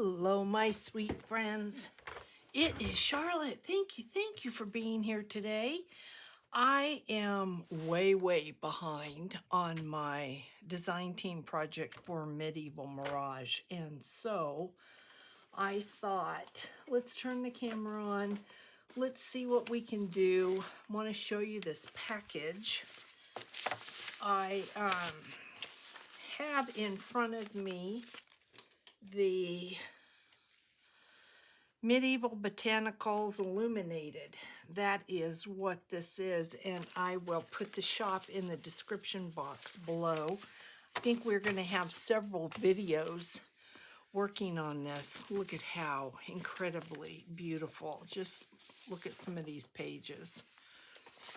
Hello, my sweet friends. It is Charlotte. Thank you for being here today. I am way behind on my design team project for Medieval Mirage. And so I thought, let's turn the camera on. Let's see what we can do. I want to show you this package. I have in front of me the Medieval Botanicals Illuminated. That is what this is, and I will put the shop in the description box below. I think we're going to have several videos working on this. Look at how incredibly beautiful. Just look at some of these pages.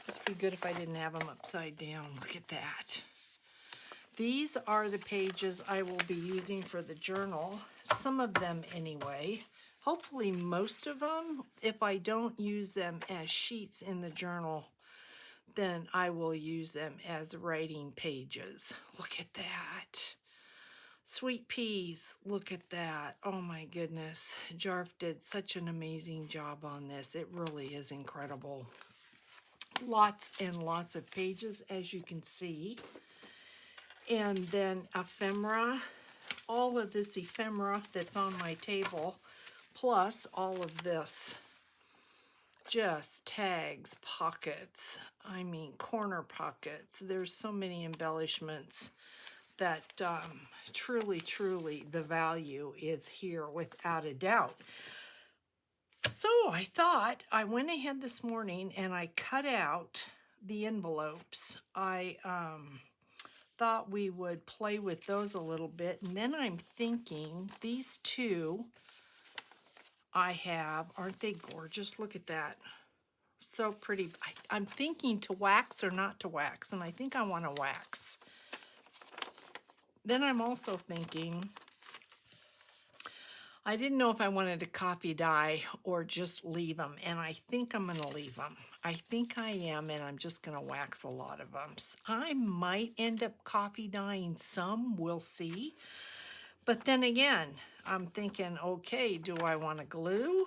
This would be good if I didn't have them upside down. Look at that. These are the pages I will be using for the journal. Some of them anyway. Hopefully most of them. If I don't use them as sheets in the journal, then I will use them as writing pages. Look at that. Sweet peas, look at that. Oh my goodness. Jarf did such an amazing job on this. It really is incredible. Lots and lots of pages, as you can see. And then ephemera. All of this ephemera that's on my table, plus all of this, just tags, pockets, I mean corner pockets. There's so many embellishments that truly the value is here without a doubt. So I thought, I went ahead this morning and I cut out the envelopes. I thought we would play with those a little bit, and then I'm thinking these two I have, aren't they gorgeous? Look at that. So pretty. I'm thinking to wax or not to wax, and I think I want to wax. Then I'm also thinking, I didn't know if I wanted to coffee dye or just leave them, and I think I'm going to leave them. I think I am, and I'm just going to wax a lot of them. I might end up coffee dyeing some, we'll see. But then again, I'm thinking, okay, do I want to glue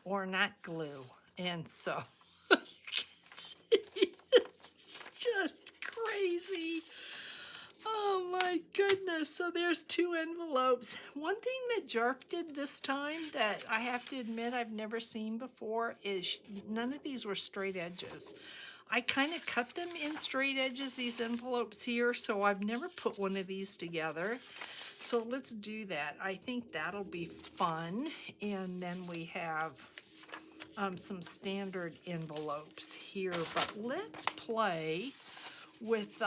or not glue? And so, you can see, it's just crazy. Oh my goodness. So there's two envelopes. One thing that Jarf did this time that I have to admit I've never seen before is none of these were straight edges. I kind of cut them in straight edges, these envelopes here, so I've never put one of these together. So let's do that. I think that'll be fun. And then we have some standard envelopes here. But let's play with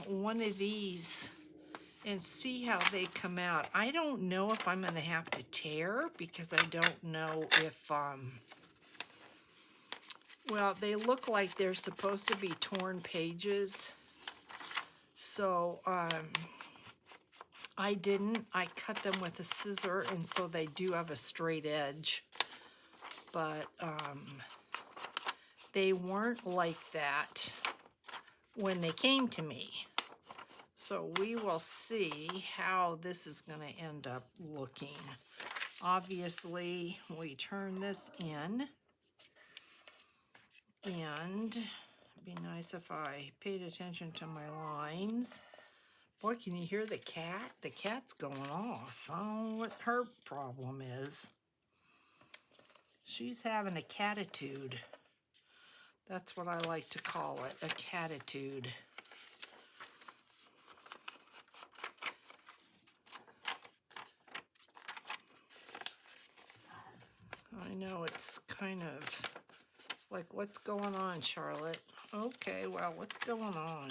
one of these and see how they come out. I don't know if I'm going to have to tear because I don't know if, well, they look like they're supposed to be torn pages. So, I didn't. I cut them with a scissor, and so they do have a straight edge. But they weren't like that when they came to me. So we will see how this is going to end up looking. Obviously, we turn this in. And it'd be nice if I paid attention to my lines. Boy, can you hear the cat? The cat's going off. Oh, what her problem is. She's having a catitude. That's what I like to call it, a catitude. I know it's kind of, it's like, what's going on, Charlotte? Okay, well, what's going on?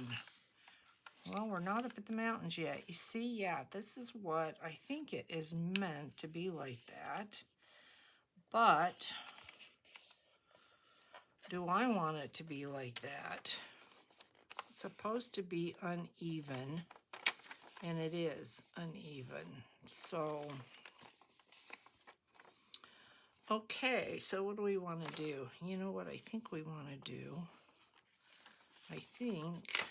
Well, we're not up at the mountains yet. You see, yeah, this is what I think it is meant to be like that. But do I want it to be like that? It's supposed to be uneven, and it is uneven. So, okay, so what do we want to do? You know what I think we want to do? I think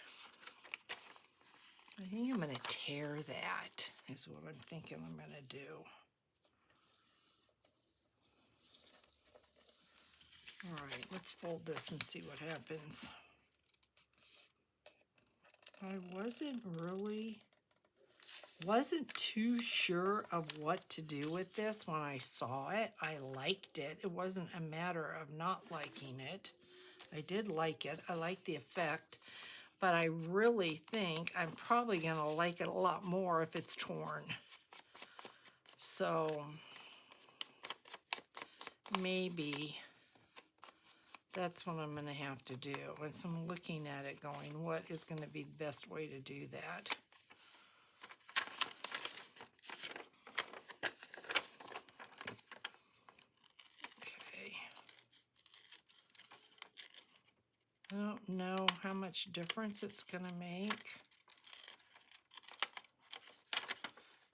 I'm going to tear that, is what I'm thinking I'm going to do. right, let's fold this and see what happens. I wasn't too sure of what to do with this when I saw it. I liked it. It wasn't a matter of not liking it. I did like it. I like the effect. But I really think I'm probably going to like it a lot more if it's torn. So maybe that's what I'm going to have to do. And so I'm looking at it going, what is going to be the best way to do that? Okay. I don't know how much difference it's going to make.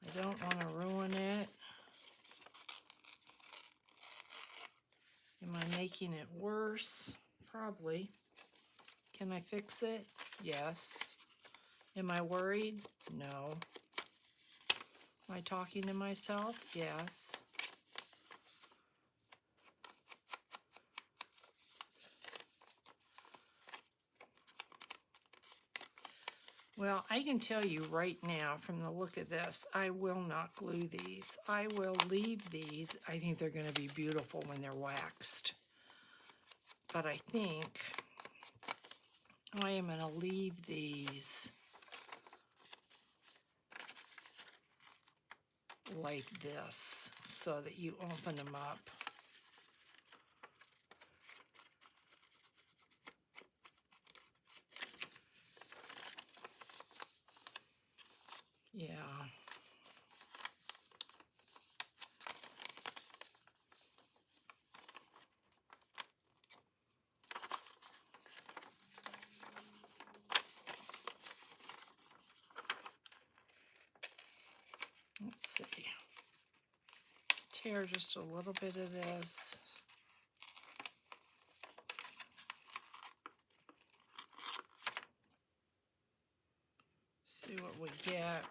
I don't want to ruin it. Am I making it worse? Probably. Can I fix it? Yes. Am I worried? No. Am I talking to myself? Yes. Well, I can tell you right now from the look of this, I will not glue these. I will leave these. I think they're going to be beautiful when they're waxed. But I think I am going to leave these like this so that you open them up. Yeah. Let's see. Tear just a little bit of this. See what we get.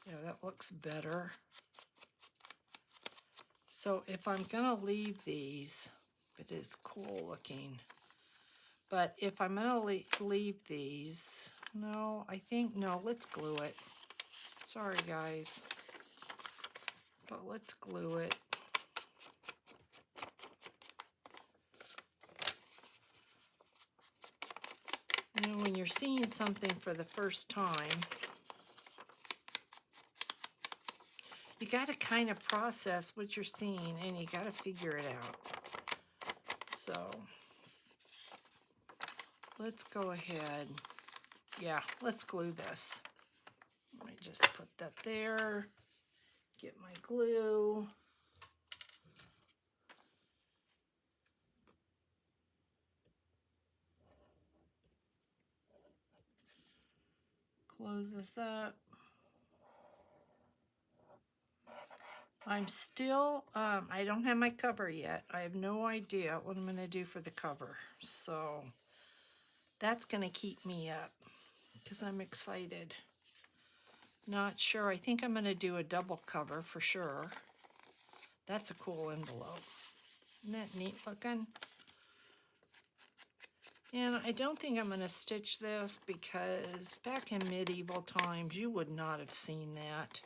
Yeah, that looks better. So if I'm going to leave these, it is cool looking. But if I'm going to leave these, no, let's glue it. Sorry, guys. But let's glue it. You know, when you're seeing something for the first time, you got to kind of process what you're seeing and you got to figure it out. So let's go ahead. Yeah, let's glue this. Let me just put that there. Get my glue. Close this up. I'm still, I don't have my cover yet. I have no idea what I'm going to do for the cover. So that's going to keep me up because I'm excited. Not sure. I think I'm going to do a double cover for sure. That's a cool envelope. Isn't that neat looking? And I don't think I'm going to stitch this because back in medieval times you would not have seen that.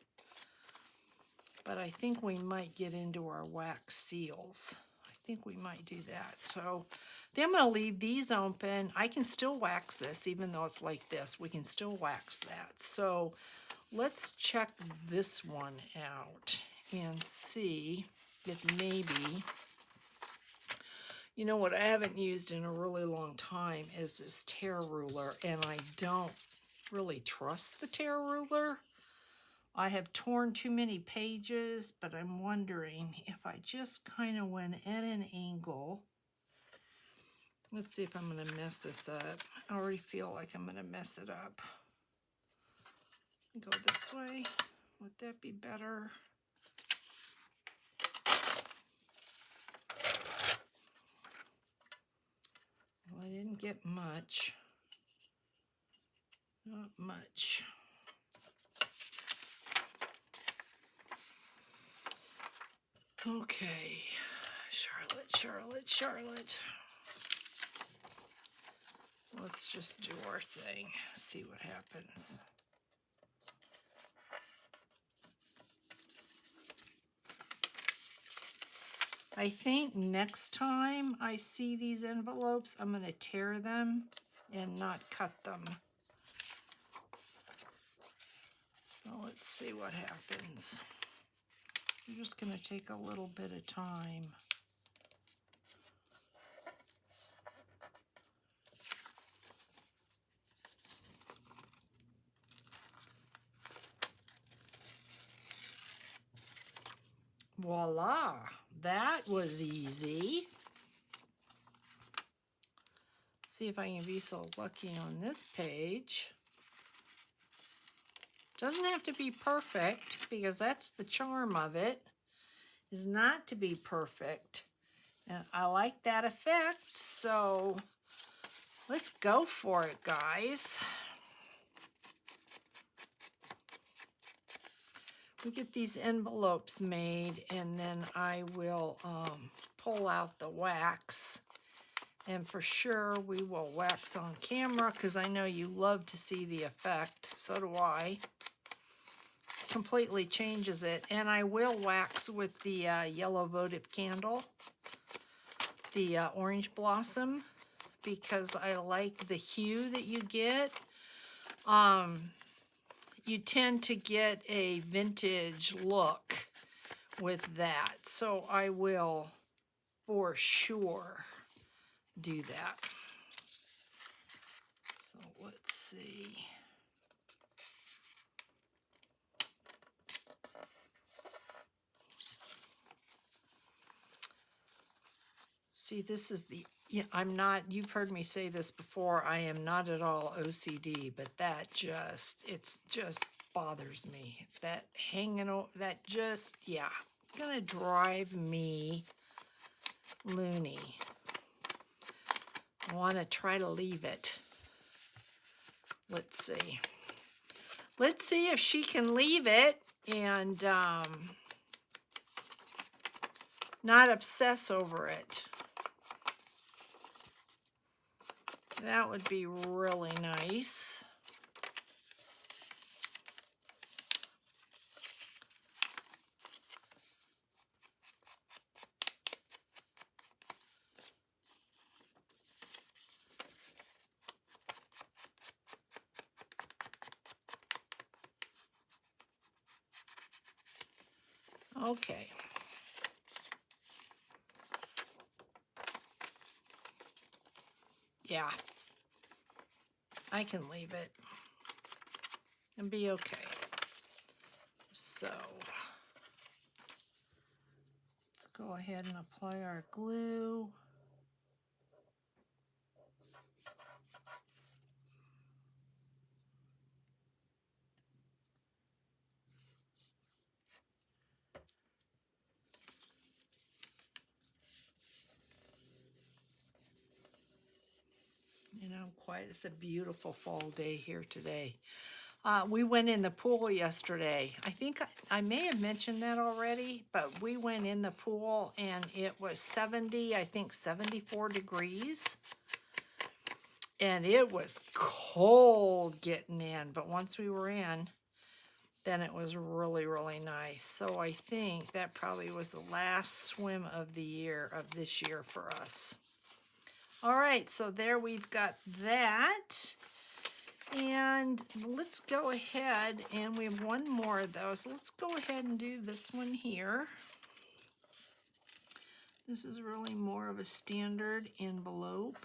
But I think we might get into our wax seals. I think we might do that. So then I'm going to leave these open. I can still wax this even though it's like this. We can still wax that. So let's check this one out and see if maybe, you know what I haven't used in a really long time is this tear ruler, and I don't really trust the tear ruler. I have torn too many pages, but I'm wondering if I just kind of went at an angle. Let's see if I'm going to mess this up. I already feel like I'm going to mess it up. Go this way. Would that be better? Well, I didn't get much. Not much. Okay, Charlotte, Charlotte, Charlotte. Let's just do our thing, see what happens. I think next time I see these envelopes, I'm going to tear them and not cut them. So let's see what happens. I'm just going to take a little bit of time. Voila, that was easy. See if I can be so lucky on this page. Doesn't have to be perfect, because that's the charm of it, is not to be perfect. And I like that effect, so let's go for it, guys. We get these envelopes made, and then I will pull out the wax. And for sure, we will wax on camera, because I know you love to see the effect. So do I. Completely changes it. And I will wax with the yellow votive candle, the orange blossom, because I like the hue that you get. You tend to get a vintage look with that. So I will for sure do that. So let's see. See, this is the, yeah, I'm not, you've heard me say this before, I am not at all OCD, but that just, it's just bothers me. That hanging over, that just, yeah, gonna drive me loony. I want to try to leave it. Let's see. Let's see if she can leave it and not obsess over it. That would be really nice. Okay. Yeah. I can leave it and be okay. So let's go ahead and apply our glue. You know, it's a beautiful fall day here today. We went in the pool yesterday. I think I may have mentioned that already, but we went in the pool and it was 70, I think 74 degrees. And it was cold getting in, but once we were in, then it was really, really nice. So I think that probably was the last swim of the year, of this year for us. All right, so there we've got that. And let's go ahead, and we have one more of those. Let's go ahead and do this one here. This is really more of a standard envelope.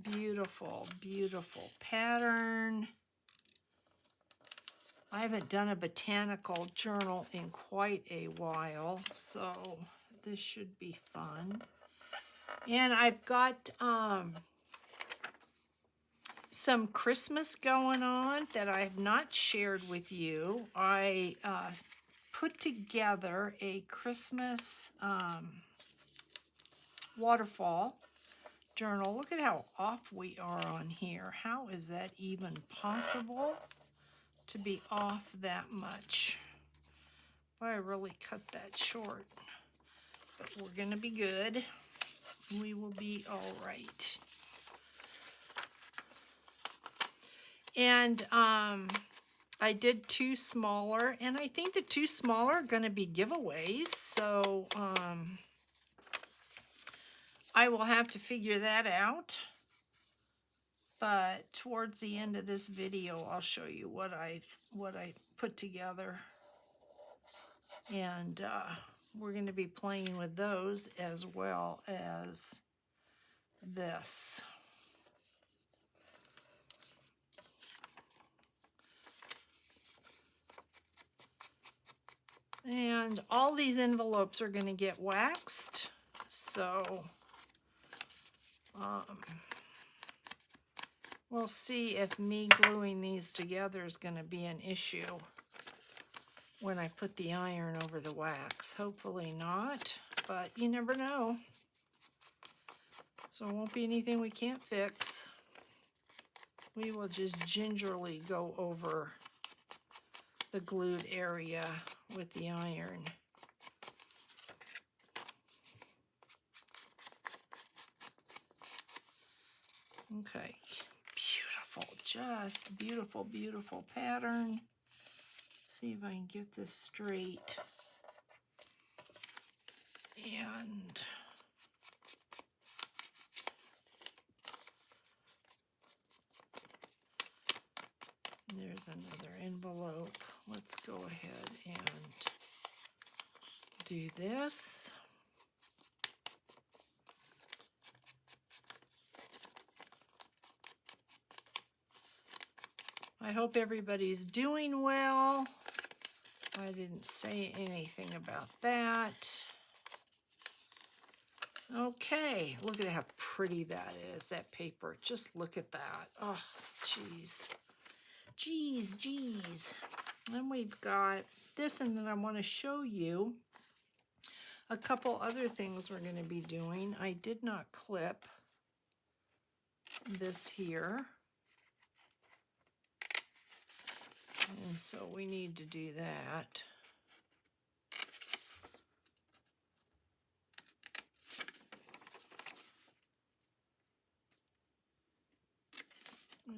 Beautiful, beautiful pattern. I haven't done a botanical journal in quite a while, so this should be fun. And I've got some Christmas going on that I have not shared with you. I put together a Christmas waterfall journal. Look at how off we are on here. How is that even possible to be off that much? Boy, I really cut that short. but we're going to be good. We will be all right. And I did 2 smaller, and I think the 2 smaller are going to be giveaways, so I will have to figure that out. But towards the end of this video, I'll show you what I put together. And we're going to be playing with those as well as this. And all these envelopes are going to get waxed, so we'll see if me gluing these together is going to be an issue when I put the iron over the wax. Hopefully not, but you never know. So it won't be anything we can't fix. We will just gingerly go over the glued area with the iron. Okay, beautiful, just beautiful, beautiful pattern. See if I can get this straight. And there's another envelope. Let's go ahead and do this. I hope everybody's doing well. I didn't say anything about that. Okay, look at how pretty that is, that paper. Just look at that. Oh, geez. Geez. Then we've got this, and then I want to show you a couple other things we're going to be doing. I did not clip this here. And so we need to do that.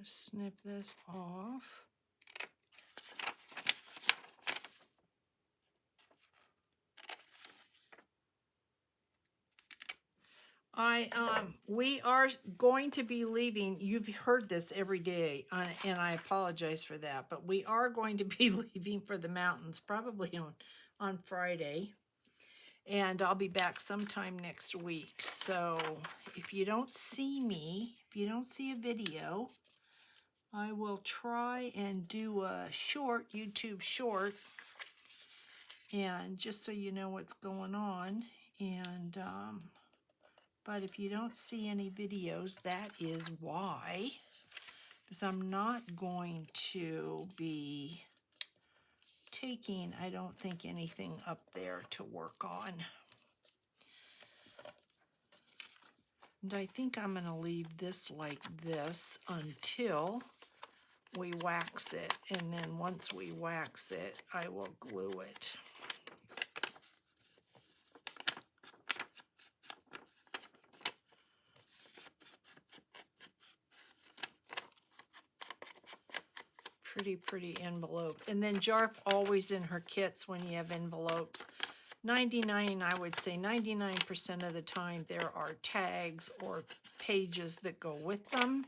Just snip this off. We are going to be leaving. You've heard this every day, and I apologize for that, but we are going to be leaving for the mountains probably on Friday, and I'll be back sometime next week. So if you don't see me, if you don't see a video, I will try and do a short, YouTube short, and just so you know what's going on. And but if you don't see any videos, that is why, because I'm not going to be taking, I don't think, anything up there to work on. And I think I'm going to leave this like this until we wax it, and then once we wax it, I will glue it. Pretty envelope. And then Jarf always in her kits, when you have envelopes, 99, I would say 99% of the time there are tags or pages that go with them.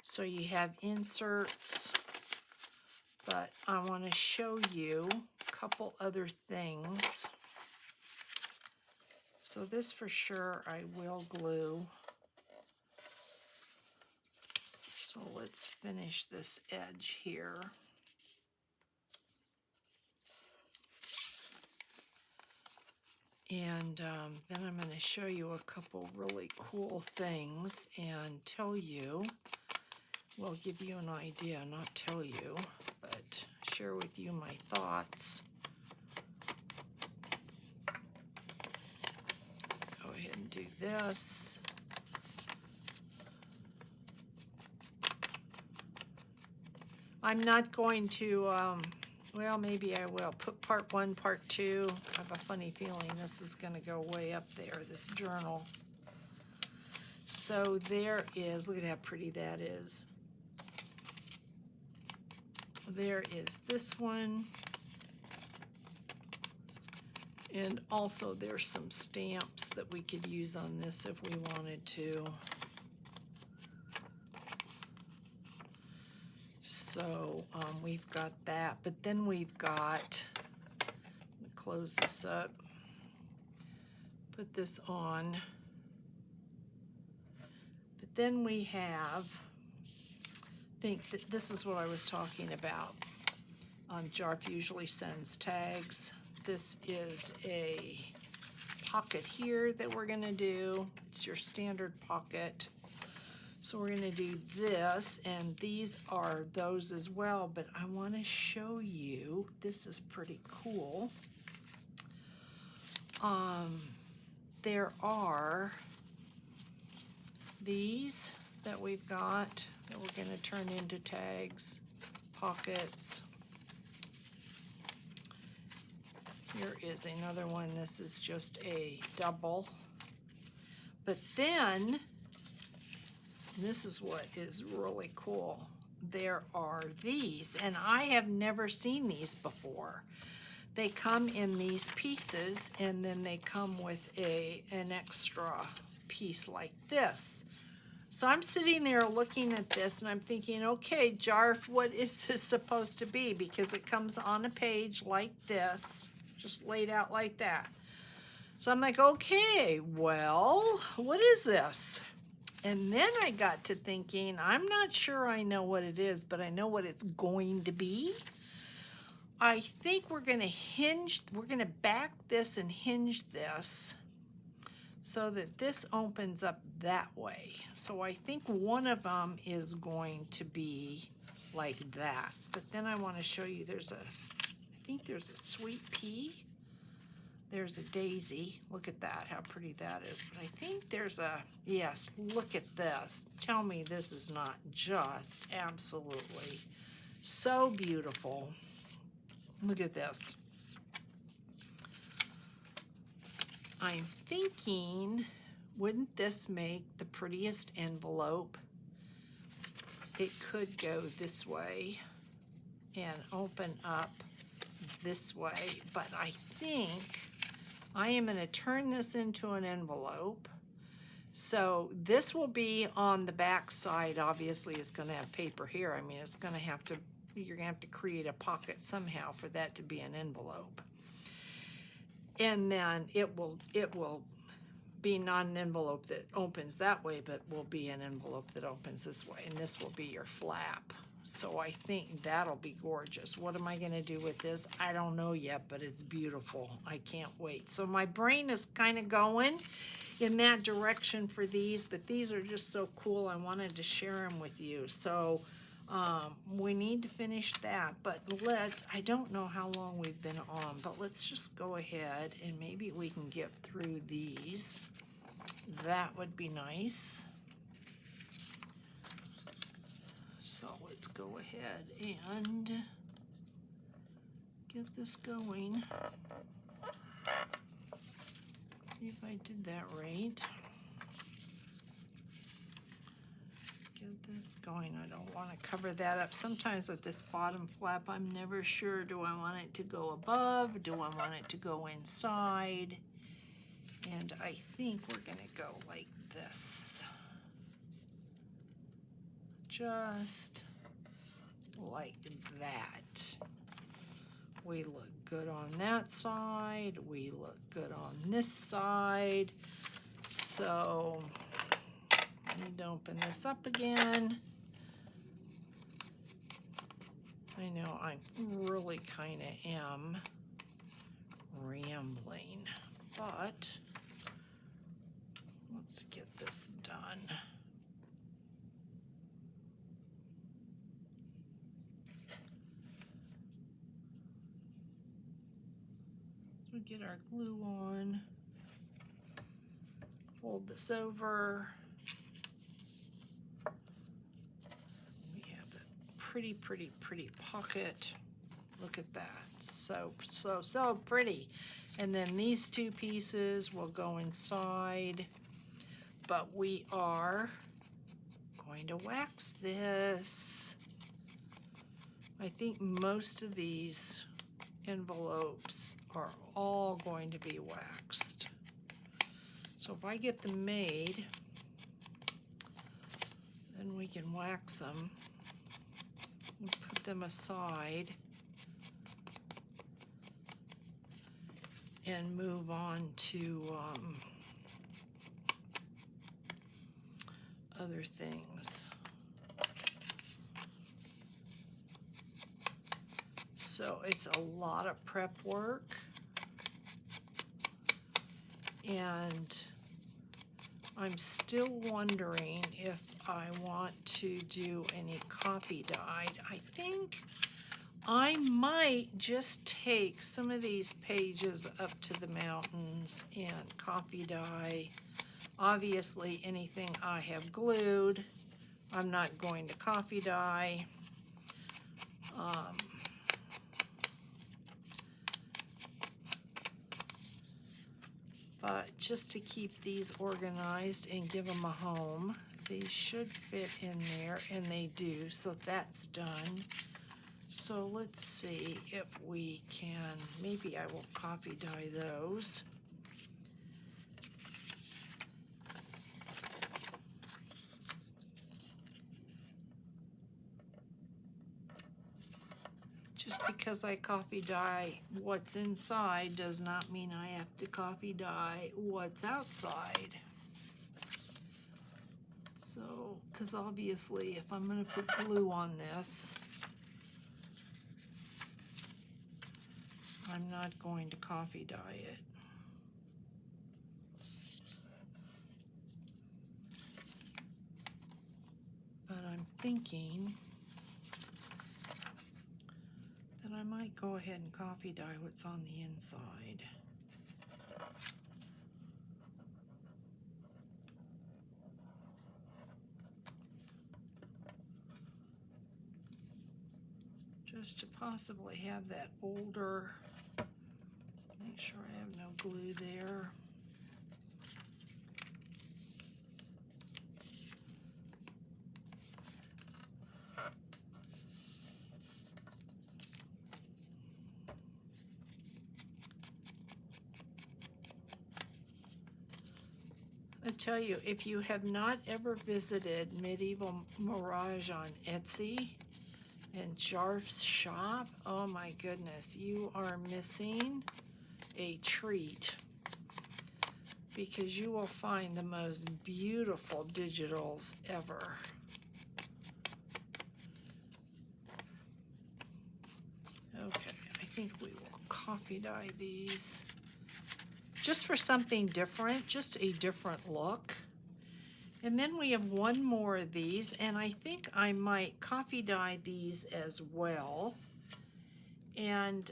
So you have inserts, but I want to show you a couple other things. So this for sure I will glue. So let's finish this edge here. And then I'm going to show you a couple really cool things and tell you, well, give you an idea, not tell you, but share with you my thoughts. Go ahead and do this. I'm not going to well, maybe I will put part 1, part 2. I have a funny feeling this is going to go way up there, this journal. So there is, look at how pretty that is. There is this one. And also there's some stamps that we could use on this if we wanted to. So we've got that, but then we've got, let me close this up, put this on. But then we have, I think that this is what I was talking about. Jarf usually sends tags. This is a pocket here that we're gonna do. It's your standard pocket. So we're gonna do this, and these are those as well, but I wanna show you, this is pretty cool. There are these that we've got that we're gonna turn into tags, pockets. Here is another one. This is just a double. But then, this is what is really cool. There are these, and I have never seen these before. They come in these pieces, and then they come with an extra piece like this. So I'm sitting there looking at this, and I'm thinking, okay, Jarf, what is this supposed to be? Because it comes on a page like this, just laid out like that. So I'm like, okay, well, what is this? And then I got to thinking, I'm not sure I know what it is, but I know what it's going to be. I think we're gonna back this and hinge this so that this opens up that way. So I think one of them is going to be like that. But then I wanna show you, I think there's a sweet pea. There's a daisy. Look at that, how pretty that is. But I think there's yes, look at this. Tell me this is not just absolutely so beautiful. Look at this. I'm thinking, wouldn't this make the prettiest envelope? It could go this way and open up this way, but I think I am going to turn this into an envelope. So this will be on the back side. Obviously, it's going to have paper here. I mean, it's going to have to, you're going to have to create a pocket somehow for that to be an envelope. And then it will be not an envelope that opens that way, but will be an envelope that opens this way. And this will be your flap. So I think that'll be gorgeous. What am I going to do with this? I don't know yet, but it's beautiful. I can't wait. So my brain is kind of going in that direction for these, but these are just so cool. I wanted to share them with you. So we need to finish that, but I don't know how long we've been on, but let's just go ahead and maybe we can get through these. That would be nice. So let's go ahead and get this going. See if I did that right. Get this going. I don't want to cover that up. Sometimes with this bottom flap, I'm never sure, do I want it to go above? Do I want it to go inside? And I think we're going to go like this. Just like that. We look good on that side. We look good on this side. So I need to open this up again. I know I really kind of am rambling, but let's get this done. We get our glue on, fold this over. We have a pretty, pretty, pretty pocket Look at that. So pretty. And then these two pieces will go inside. But we are going to wax this. I think most of these envelopes are all going to be waxed. So if I get them made, then we can wax them and put them aside and move on to other things. So it's a lot of prep work, and I'm still wondering if I want to do any coffee dyed. I think I might just take some of these pages up to the mountains and coffee dye. Obviously, anything I have glued, I'm not going to coffee dye. But just to keep these organized and give them a home, they should fit in there, and they do, so that's done. So let's see if we can, maybe I will coffee dye those. Just because I coffee dye what's inside does not mean I have to coffee dye what's outside. So, because obviously if I'm going to put glue on this, I'm not going to coffee dye it. But I'm thinking that I might go ahead and coffee dye what's on the inside. Just to possibly have that older, make sure I have no glue there. I tell you, if you have not ever visited Medieval Mirage on Etsy and Jarf's shop, oh my goodness, you are missing a treat, because you will find the most beautiful digitals ever. Okay, I think we will coffee dye these just for something different, just a different look. And then we have one more of these, and I think I might coffee dye these as well. And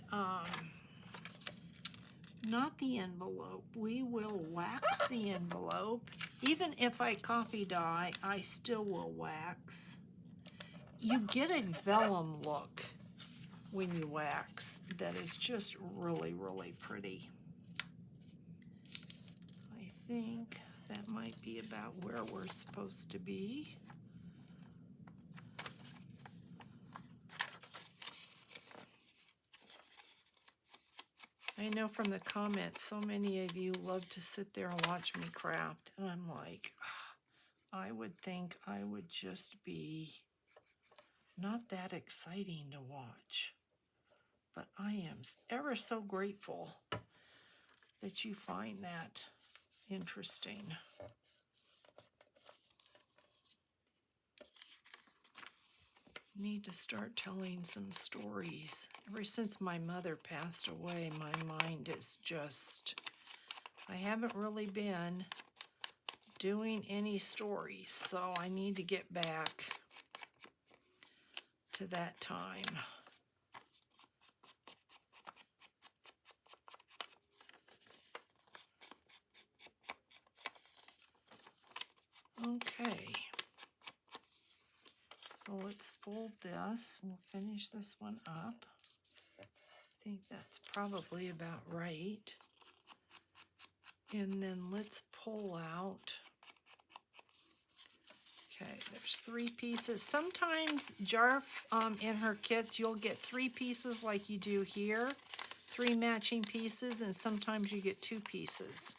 not the envelope. We will wax the envelope. Even if I coffee dye, I still will wax. You get a vellum look when you wax that is just really, really pretty. I think that might be about where we're supposed to be. I know from the comments, so many of you love to sit there and watch me craft, and I'm like, I would think I would just be not that exciting to watch. But I am ever so grateful that you find that interesting. Need to start telling some stories. Ever since my mother passed away, my mind is just, I haven't really been doing any stories, so I need to get back to that time. Okay. So let's fold this. We'll finish this one up. think that's probably about right. And then let's pull out. Okay, there's 3 pieces. Sometimes Jarf in her kits, you'll get 3 pieces like you do here, 3 matching pieces, and sometimes you get 2 pieces.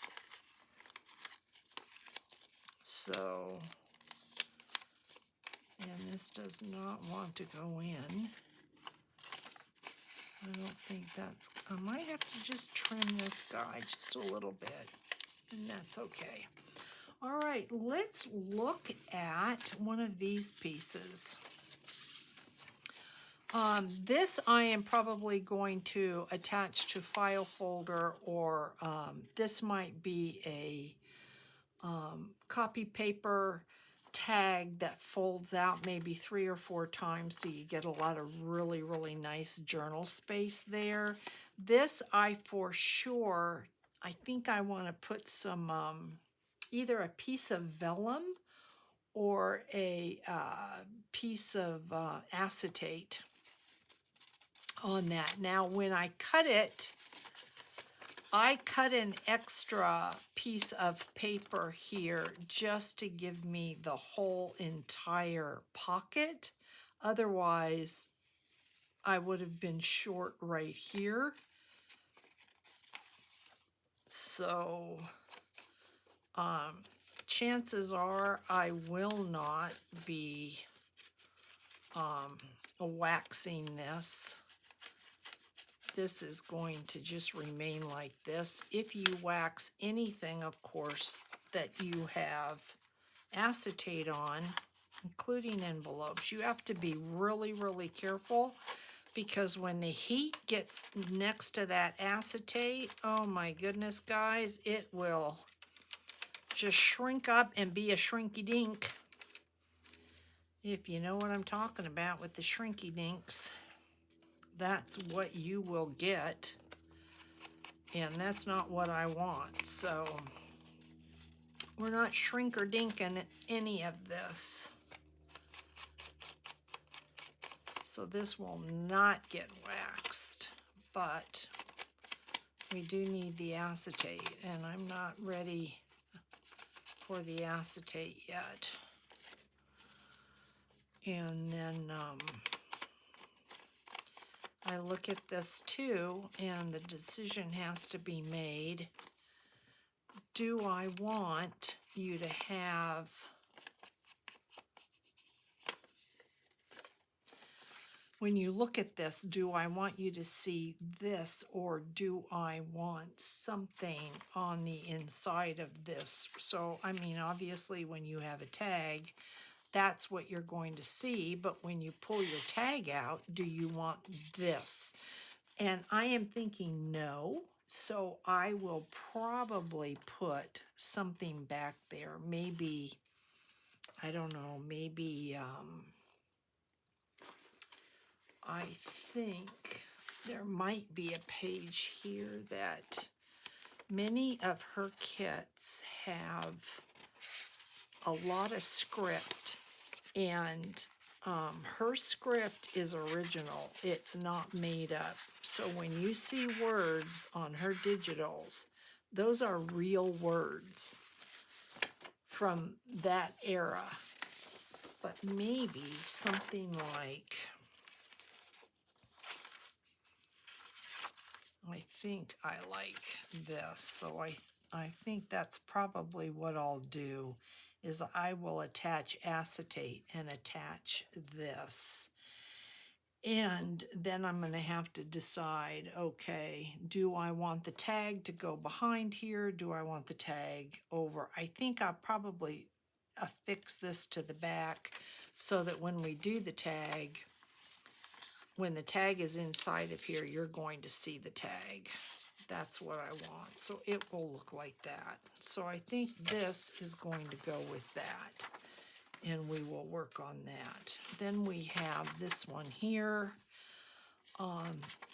So, and this does not want to go in. I don't think that's, I might have to just trim this guy just a little bit, and that's okay. All right, let's look at one of these pieces. This I am probably going to attach to file folder, or this might be a copy paper tag that folds out maybe 3 or 4 times, so you get a lot of really, really nice journal space there. This I for sure, I think I want to put some either a piece of vellum or a piece of acetate on that. Now when I cut it, I cut an extra piece of paper here just to give me the whole entire pocket. Otherwise, I would have been short right here. So, chances are I will not be waxing this. This is going to just remain like this. If you wax anything, of course, that you have acetate on, including envelopes, you have to be really, really careful, because when the heat gets next to that acetate, oh my goodness, guys, it will just shrink up and be a shrinky dink. If you know what I'm talking about with the shrinky dinks, that's what you will get. And that's not what I want. So we're not shrink or dinking any of this. So this will not get waxed, but we do need the acetate, and I'm not ready for the acetate yet. And then I look at this too, and the decision has to be made. Do I want you to have when you look at this, do I want you to see this, or do I want something on the inside of this? So, I mean, obviously when you have a tag, that's what you're going to see, but when you pull your tag out, do you want this? And I am thinking no, so I will probably put something back there. Maybe, I don't know, maybe, I think there might be a page here that many of her kits have a lot of script, and her script is original. It's not made up. So when you see words on her digitals, those are real words from that era. But maybe something like, I think I like this, so I think that's probably what I'll do, is I will attach acetate and attach this. And then I'm going to have to decide, okay, do I want the tag to go behind here? Do I want the tag over? I think I'll probably affix this to the back so that when we do the tag, when the tag is inside of here, you're going to see the tag. That's what I want. So it will look like that. So I think this is going to go with that, and we will work on that. Then we have this one here.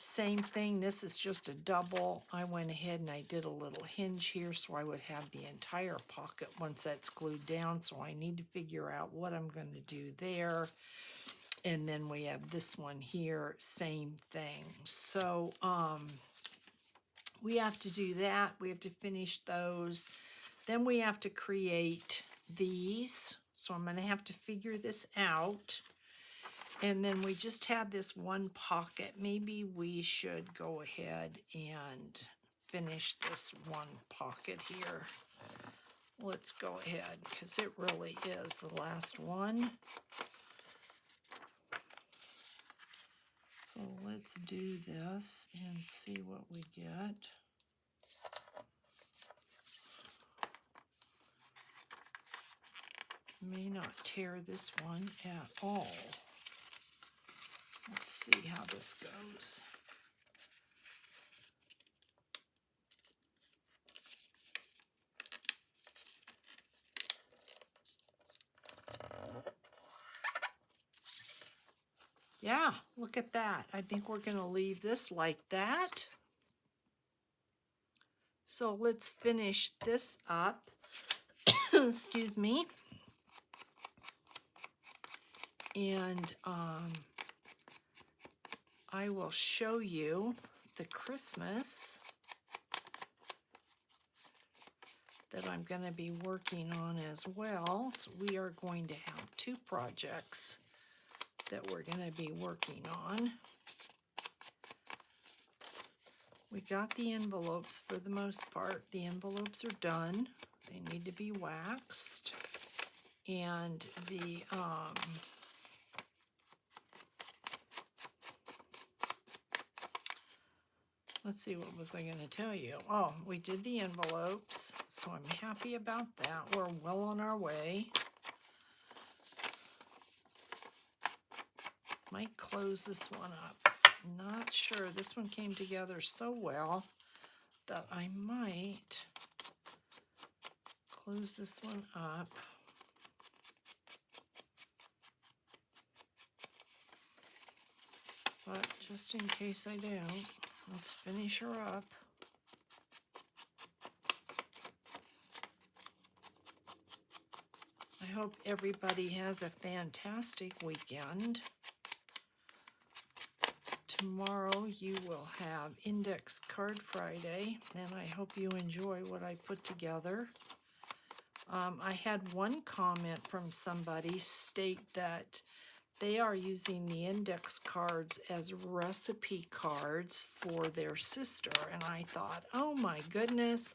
Same thing. This is just a double. I went ahead and I did a little hinge here so I would have the entire pocket once that's glued down. So I need to figure out what I'm going to do there. And then we have this one here, same thing. So we have to do that. We have to finish those. Then we have to create these. So I'm going to have to figure this out. And then we just had this one pocket. Maybe we should go ahead and finish this one pocket here. Let's go ahead, because it really is the last one. So let's do this and see what we get. May not tear this one at all. Let's see how this goes. Yeah, look at that. I think we're going to leave this like that. So let's finish this up. Excuse me. And I will show you the Christmas that I'm going to be working on as well. So we are going to have two projects that we're going to be working on. We got the envelopes for the most part. The envelopes are done. They need to be waxed. And the let's see, what was I going to tell you? Oh, we did the envelopes, so I'm happy about that. We're well on our way. Might close this one up. Not sure. This one came together so well that I might close this one up. But just in case I don't, let's finish her up. I hope everybody has a fantastic weekend. Tomorrow you will have Index Card Friday, and I hope you enjoy what I put together. I had one comment from somebody state that they are using the index cards as recipe cards for their sister, and I thought, oh my goodness,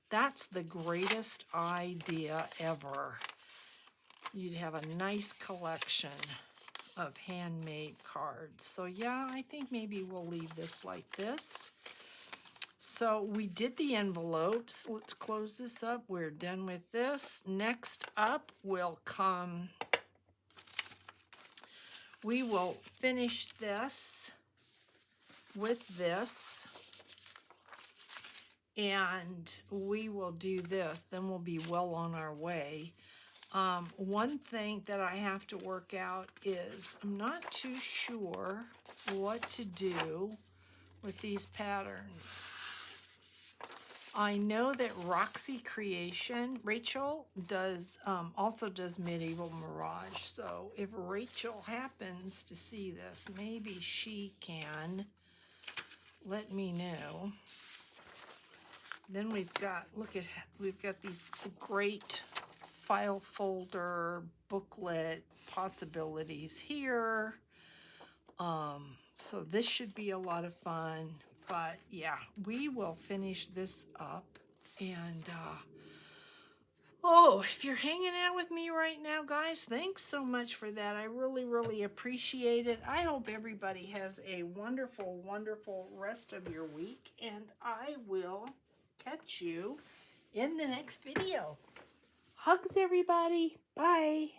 that's the greatest idea ever. You'd have a nice collection of handmade cards. So yeah, I think maybe we'll leave this like this. So we did the envelopes. Let's close this up. We're done with this. Next up will come, we will finish this with this, and we will do this. Then we'll be well on our way. One thing that I have to work out is I'm not too sure what to do with these patterns. I know that Roxy Creation, Rachel, also does Medieval Mirage. So if Rachel happens to see this, maybe she can let me know. Then we've got, we've got these great file folder booklet possibilities here. So this should be a lot of fun. But yeah, we will finish this up. And oh, if you're hanging out with me right now, guys, thanks so much for that. I really, really appreciate it. I hope everybody has a wonderful, wonderful rest of your week. And I will catch you in the next video. Hugs, everybody. Bye.